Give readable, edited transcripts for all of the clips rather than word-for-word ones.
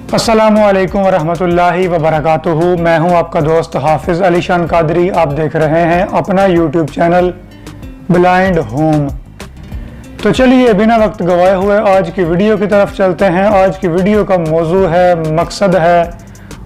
अस्सलामुअलैकुम वरहमतुल्लाहि वबरकातुहू। मैं हूं आपका दोस्त हाफिज़ अलीशान कादरी। आप देख रहे हैं अपना यूट्यूब चैनल ब्लाइंड होम। तो चलिए बिना वक्त गवाए हुए आज की वीडियो की तरफ चलते हैं। आज की वीडियो का मौजू है, मकसद है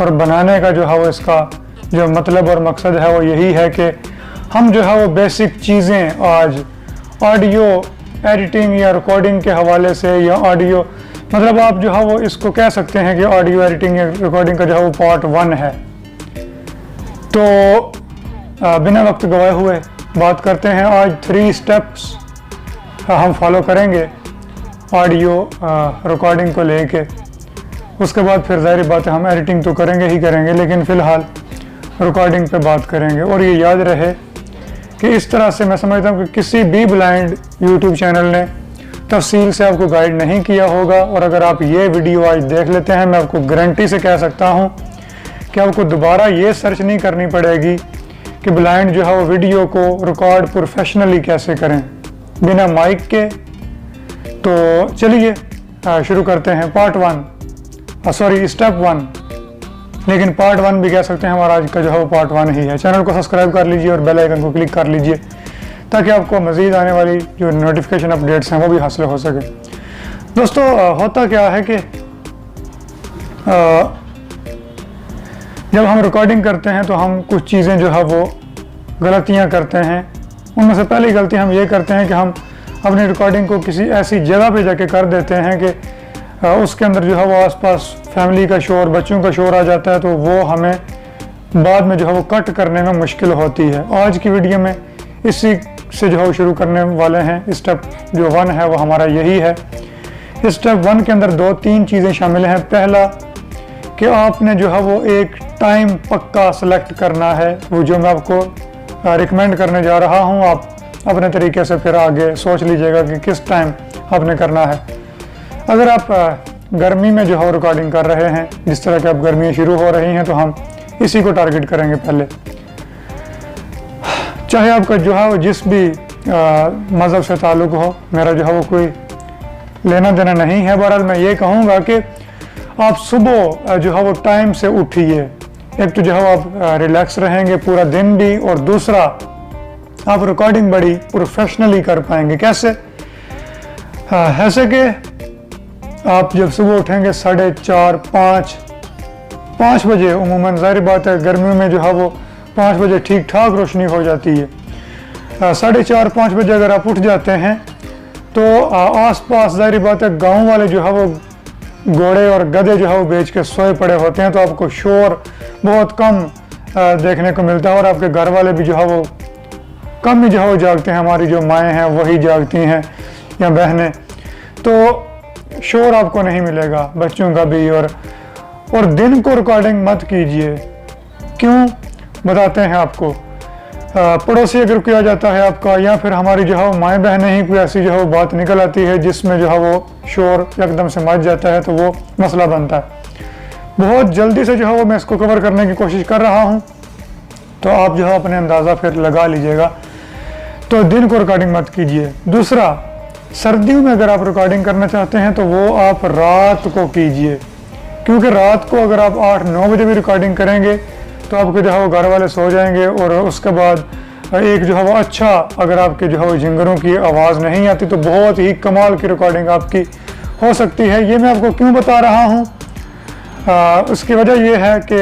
और बनाने का जो है वो इसका जो मतलब और मकसद है वो यही है कि हम जो है वो बेसिक चीज़ें आज ऑडियो एडिटिंग या रिकॉर्डिंग के हवाले से या ऑडियो मतलब आप जो है वो इसको कह सकते हैं कि ऑडियो एडिटिंग या रिकॉर्डिंग का जो है वो पार्ट 1 है। तो बिना वक्त गवाए हुए बात करते हैं। आज 3 स्टेप्स हम फॉलो करेंगे ऑडियो रिकॉर्डिंग को लेके। उसके बाद फिर ज़ाहिर बात है हम एडिटिंग तो करेंगे ही करेंगे, लेकिन फ़िलहाल रिकॉर्डिंग पे बात करेंगे। और ये याद रहे कि इस तरह से मैं समझता हूँ कि किसी भी ब्लाइंड यूट्यूब चैनल ने तफसील से आपको गाइड नहीं किया होगा। और अगर आप ये वीडियो आज देख लेते हैं, मैं आपको गारंटी से कह सकता हूँ कि आपको दोबारा ये सर्च नहीं करनी पड़ेगी कि ब्लाइंड जो है वो वीडियो को रिकॉर्ड प्रोफेशनली कैसे करें बिना माइक के। तो चलिए शुरू करते हैं पार्ट 1, सॉरी स्टेप 1, लेकिन पार्ट 1 भी कह सकते हैं। हमारा आज का जो है वो पार्ट 1 ही है। चैनल को सब्सक्राइब कर लीजिए और बेल आइकन को क्लिक कर लीजिए ताकि आपको मज़ीद आने वाली जो नोटिफिकेशन अपडेट्स हैं वो भी हासिल हो सके। दोस्तों होता क्या है कि जब हम रिकॉर्डिंग करते हैं तो हम कुछ चीज़ें जो है वो गलतियां करते हैं। उनमें से पहली गलती हम ये करते हैं कि हम अपनी रिकॉर्डिंग को किसी ऐसी जगह पे जाके कर देते हैं कि उसके अंदर जो है वो आसपास फैमिली का शोर, बच्चों का शोर आ जाता है, तो वो हमें बाद में जो है वो कट करने में मुश्किल होती है। आज की वीडियो में इसी से जो है शुरू करने वाले हैं। स्टेप जो 1 है वो हमारा यही है। स्टेप 1 के अंदर 2-3 चीज़ें शामिल हैं। पहला कि आपने जो है वो एक टाइम पक्का सेलेक्ट करना है, वो जो मैं आपको रिकमेंड करने जा रहा हूँ। आप अपने तरीके से फिर आगे सोच लीजिएगा कि किस टाइम आपने करना है। अगर आप गर्मी में जो है रिकॉर्डिंग कर रहे हैं, जिस तरह की अब गर्मियाँ शुरू हो रही हैं, तो हम इसी को टारगेट करेंगे पहले। चाहे आपका जो है वो जिस भी मज़हब से ताल्लुक़ हो, मेरा जो है वो कोई लेना देना नहीं है। बहरहाल मैं ये कहूँगा कि आप सुबह जो है वो टाइम से उठिए। एक तो जो है आप रिलैक्स रहेंगे पूरा दिन भी, और दूसरा आप रिकॉर्डिंग बड़ी प्रोफेशनली कर पाएंगे। कैसे? ऐसे कि आप जब सुबह उठेंगे 4:30 5 बजे, उमूमन ज़ाहिर बात है गर्मियों में जो है वो 5 बजे ठीक ठाक रोशनी हो जाती है। 4:30-5 बजे अगर आप उठ जाते हैं तो आसपास ज़ाहिर बात है गांव वाले जो है वो घोड़े और गधे जो है वो बेच के सोए पड़े होते हैं, तो आपको शोर बहुत कम देखने को मिलता है। और आपके घर वाले भी जो है वो कम ही जो है वो जागते हैं। हमारी जो माएँ हैं वही जागती हैं या बहनें, तो शोर आपको नहीं मिलेगा बच्चों का भी। और दिन को रिकॉर्डिंग मत कीजिए। क्यों? बताते हैं आपको। पड़ोसी अगर किया जाता है आपका, या फिर हमारी जो है वो माएँ बहनें ही कोई ऐसी जो है वो बात निकल आती है जिसमें जो है वो शोर एकदम से मच जाता है, तो वो मसला बनता है। बहुत जल्दी से जो है वो मैं इसको कवर करने की कोशिश कर रहा हूँ, तो आप जो है अपने अंदाज़ा फिर लगा लीजिएगा। तो दिन को रिकॉर्डिंग मत कीजिए। दूसरा, सर्दियों में अगर आप रिकॉर्डिंग करना चाहते हैं तो वो आप रात को कीजिए, क्योंकि रात को अगर आप 8-9 बजे भी रिकॉर्डिंग करेंगे तो आपके जो है वो घर वाले सो जाएंगे। और उसके बाद एक जो है वो अच्छा, अगर आपके जो है वो झिंगरों की आवाज़ नहीं आती तो बहुत ही कमाल की रिकॉर्डिंग आपकी हो सकती है। ये मैं आपको क्यों बता रहा हूँ, उसकी वजह ये है कि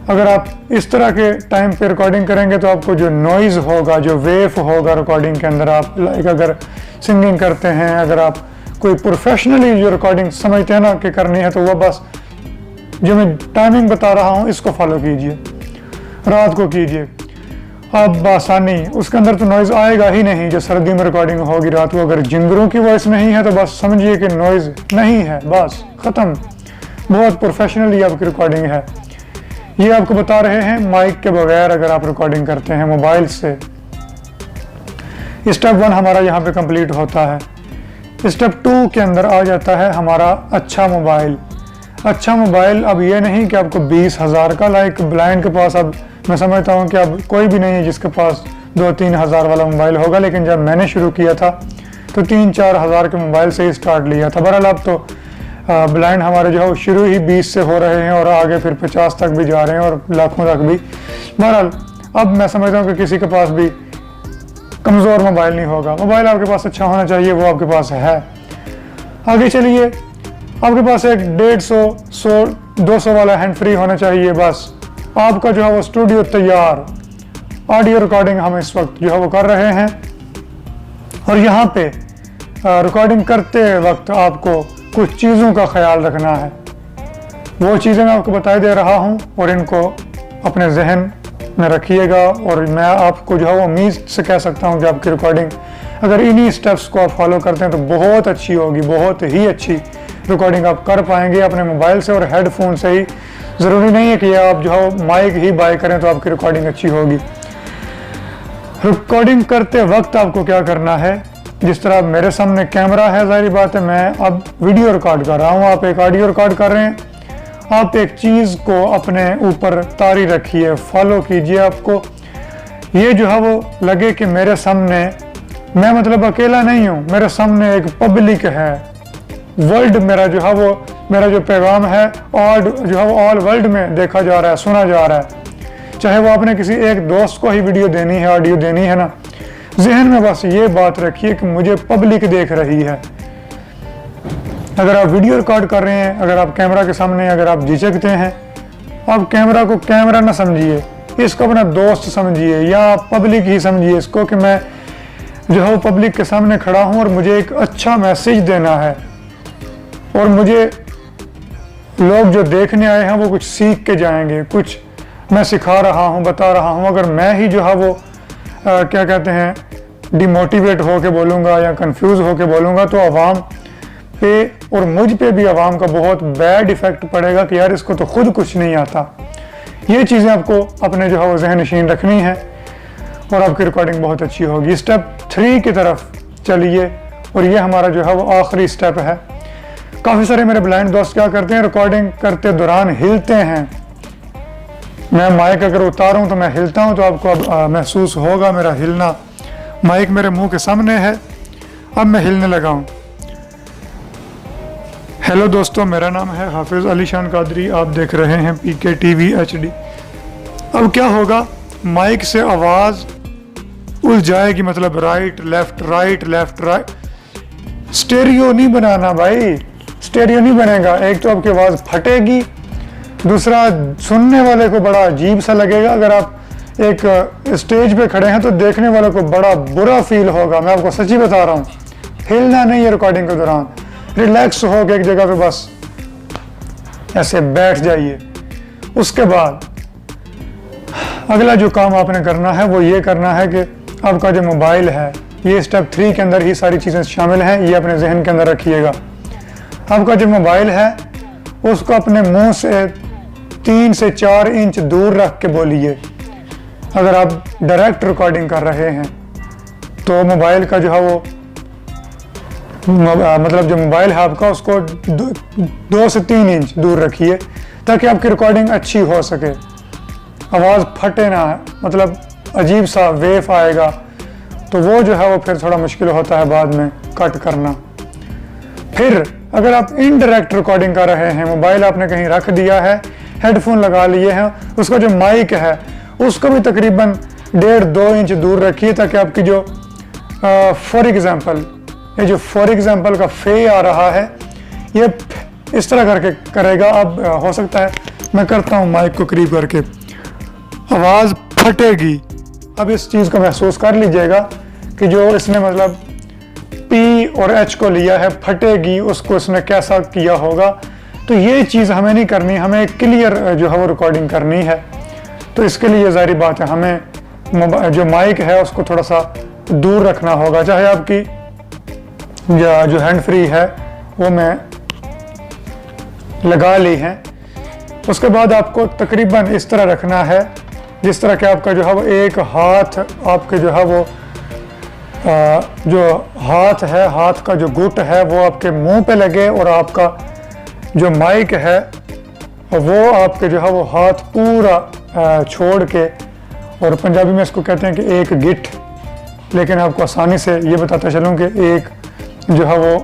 अगर आप इस तरह के टाइम पे रिकॉर्डिंग करेंगे तो आपको जो नॉइज़ होगा, जो वेव होगा रिकॉर्डिंग के अंदर, आप लाइक अगर सिंगिंग करते हैं, अगर आप कोई प्रोफेशनली जो रिकॉर्डिंग समझते हैं ना कि करनी है, तो वह बस जो मैं टाइमिंग बता रहा हूँ इसको फॉलो कीजिए, रात को कीजिए। अब आसानी उसके अंदर तो नॉइज़ आएगा ही नहीं। जो सर्दी में रिकॉर्डिंग होगी रात को, अगर जिंगरों की वॉइस नहीं है तो बस समझिए कि नॉइज़ नहीं है, बस ख़त्म। बहुत प्रोफेशनली आपकी रिकॉर्डिंग है। ये आपको बता रहे हैं माइक के बगैर अगर आप रिकॉर्डिंग करते हैं मोबाइल से। स्टेप 1 हमारा यहाँ पे कंप्लीट होता है। स्टेप 2 के अंदर आ जाता है हमारा अच्छा मोबाइल। अच्छा मोबाइल, अब ये नहीं कि आपको 20,000 का, लाइक ब्लाइंड के पास अब मैं समझता हूँ कि अब कोई भी नहीं है जिसके पास 2-3 हज़ार वाला मोबाइल होगा, लेकिन जब मैंने शुरू किया था तो 3-4 हज़ार के मोबाइल से ही स्टार्ट लिया था। बहरहाल अब तो ब्लाइंड हमारे जो है वो शुरू ही 20 से हो रहे हैं और आगे फिर 50 तक भी जा रहे हैं और लाखों तक भी। बहरहाल अब मैं समझता हूँ कि किसी के पास भी कमज़ोर मोबाइल नहीं होगा, मोबाइल आपके पास अच्छा होना चाहिए, वो आपके पास है। आगे चलिए, आपके पास एक 150, 200 वाला हैंड फ्री होना चाहिए, बस आपका जो है वो स्टूडियो तैयार। ऑडियो रिकॉर्डिंग हम इस वक्त जो है वो कर रहे हैं और यहाँ पे रिकॉर्डिंग करते वक्त आपको कुछ चीज़ों का ख्याल रखना है। वो चीज़ें मैं आपको बताई दे रहा हूँ और इनको अपने जहन में रखिएगा और मैं आपको जो है वो उम्मीद से कह सकता हूँ कि आपकी रिकॉर्डिंग अगर इन्हीं स्टेप्स को आप फॉलो करते हैं तो बहुत अच्छी होगी, बहुत ही अच्छी रिकॉर्डिंग आप कर पाएंगे अपने मोबाइल से और हेडफोन से ही। ज़रूरी नहीं है कि आप जो है माइक ही बाय करें तो आपकी रिकॉर्डिंग अच्छी होगी। रिकॉर्डिंग करते वक्त आपको क्या करना है, जिस तरह मेरे सामने कैमरा है, जाहिर बात है मैं अब वीडियो रिकॉर्ड कर रहा हूँ, आप एक ऑडियो रिकॉर्ड कर रहे हैं। आप एक चीज़ को अपने ऊपर तारी रखिए, फॉलो कीजिए। आपको ये जो है वो लगे कि मेरे सामने मैं मतलब अकेला नहीं हूँ, मेरे सामने एक पब्लिक है, वर्ल्ड मेरा जो है वो मेरा जो पैगाम है और जो है वो ऑल वर्ल्ड में देखा जा रहा है, सुना जा रहा है। चाहे वो आपने किसी एक दोस्त को ही वीडियो देनी है, ऑडियो देनी है ना, जहन में बस ये बात रखिए कि मुझे पब्लिक देख रही है। अगर आप वीडियो रिकॉर्ड कर रहे हैं, अगर आप कैमरा के सामने, अगर आप झिझकते हैं, आप कैमरा को कैमरा ना समझिए, इसको अपना दोस्त समझिए या पब्लिक ही समझिए इसको कि मैं जो है वो पब्लिक के सामने खड़ा हूँ और मुझे एक अच्छा मैसेज देना है और मुझे लोग जो देखने आए हैं वो कुछ सीख के जाएंगे, कुछ मैं सिखा रहा हूँ, बता रहा हूँ। अगर मैं ही जो है वो क्या कहते हैं डिमोटिवेट होके बोलूँगा या कंफ्यूज होके बोलूँगा तो आवाम पे और मुझ पे भी आवाम का बहुत बैड इफेक्ट पड़ेगा कि यार इसको तो खुद कुछ नहीं आता। ये चीज़ें आपको अपने जो है वो जहन नशीन रखनी है और आपकी रिकॉर्डिंग बहुत अच्छी होगी। स्टेप 3 की तरफ चलिए और ये हमारा जो है वो आखिरी स्टेप है। काफ़ी सारे मेरे ब्लाइंड दोस्त क्या करते हैं, रिकॉर्डिंग करते दौरान हिलते हैं। मैं माइक अगर उतारूं तो मैं हिलता हूं, तो आपको अब महसूस होगा मेरा हिलना। माइक मेरे मुंह के सामने है, अब मैं हिलने लगा हूं। हेलो दोस्तों, मेरा नाम है हाफिज़ अली शान कादरी, आप देख रहे हैं PK TV HD। अब क्या होगा, माइक से आवाज़ उलझ जाएगी, मतलब right left right left right. Stereo नहीं बनाना भाई, स्टेरियो नहीं बनेगा। एक तो आपकी आवाज़ फटेगी, दूसरा सुनने वाले को बड़ा अजीब सा लगेगा। अगर आप एक स्टेज पे खड़े हैं तो देखने वाले को बड़ा बुरा फील होगा। मैं आपको सच्ची बता रहा हूँ, हिलना नहीं है रिकॉर्डिंग के दौरान। रिलैक्स हो के एक जगह पे बस ऐसे बैठ जाइए। उसके बाद अगला जो काम आपने करना है वो ये करना है कि आपका जो मोबाइल है, ये स्टेप 3 के अंदर ही सारी चीज़ें शामिल हैं, ये अपने जहन के अंदर रखिएगा। आपका जो मोबाइल है उसको अपने मुंह से 3 से 4 इंच दूर रख के बोलिए। अगर आप डायरेक्ट रिकॉर्डिंग कर रहे हैं तो मोबाइल का जो है वो मतलब जो मोबाइल है आपका उसको 2 से 3 इंच दूर रखिए ताकि आपकी रिकॉर्डिंग अच्छी हो सके, आवाज़ फटे ना, मतलब अजीब सा वेव आएगा तो वो जो है वो फिर थोड़ा मुश्किल होता है बाद में कट करना। फिर अगर आप इनडायरेक्ट रिकॉर्डिंग कर रहे हैं, मोबाइल आपने कहीं रख दिया है, हेडफोन लगा लिए हैं, उसका जो माइक है उसको भी तकरीबन 1.5-2 इंच दूर रखिए ताकि आपकी जो फॉर एग्जांपल ये जो फॉर एग्जांपल का फे आ रहा है ये इस तरह करके करेगा। अब हो सकता है मैं करता हूँ माइक को करीब करके, आवाज़ फटेगी। अब इस चीज़ को महसूस कर लीजिएगा कि जो इसने मतलब पी और एच को लिया है, फटेगी, उसको इसने कैसा किया होगा। तो ये चीज़ हमें नहीं करनी, हमें क्लियर जो है वो रिकॉर्डिंग करनी है। तो इसके लिए ज़ाहिर बात है हमें जो माइक है उसको थोड़ा सा दूर रखना होगा। चाहे आपकी जो हैंड फ्री है वो मैं लगा ली है, उसके बाद आपको तकरीबन इस तरह रखना है जिस तरह कि आपका जो है वो एक हाथ आपके जो है वो जो हाथ है, हाथ का जो गुट है वो आपके मुंह पे लगे और आपका जो माइक है वो आपके जो है वो हाथ पूरा छोड़ के, और पंजाबी में इसको कहते हैं कि एक गिट, लेकिन आपको आसानी से ये बताता चलूँ कि एक जो है वो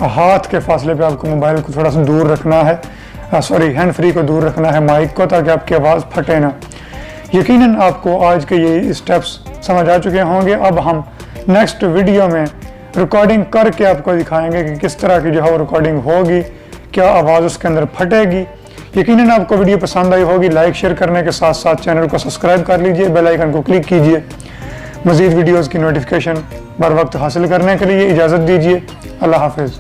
हाथ के फासले पे आपको मोबाइल को थोड़ा सा दूर रखना है, सॉरी हैंड फ्री को दूर रखना है माइक को, ताकि आपकी आवाज़ फटे ना। यकीनन आपको आज के ये स्टेप्स समझ आ चुके होंगे। अब हम नेक्स्ट वीडियो में रिकॉर्डिंग करके आपको दिखाएंगे कि किस तरह की जो है वो रिकॉर्डिंग होगी, क्या आवाज़ उसके अंदर फटेगी। यकीनन आपको वीडियो पसंद आई होगी। लाइक शेयर करने के साथ साथ चैनल को सब्सक्राइब कर लीजिए, बेल आइकन को क्लिक कीजिए। मज़ीद वीडियोज़ की नोटिफिकेशन बर वक्त हासिल करने के लिए इजाज़त दीजिए। अल्लाह हाफिज़।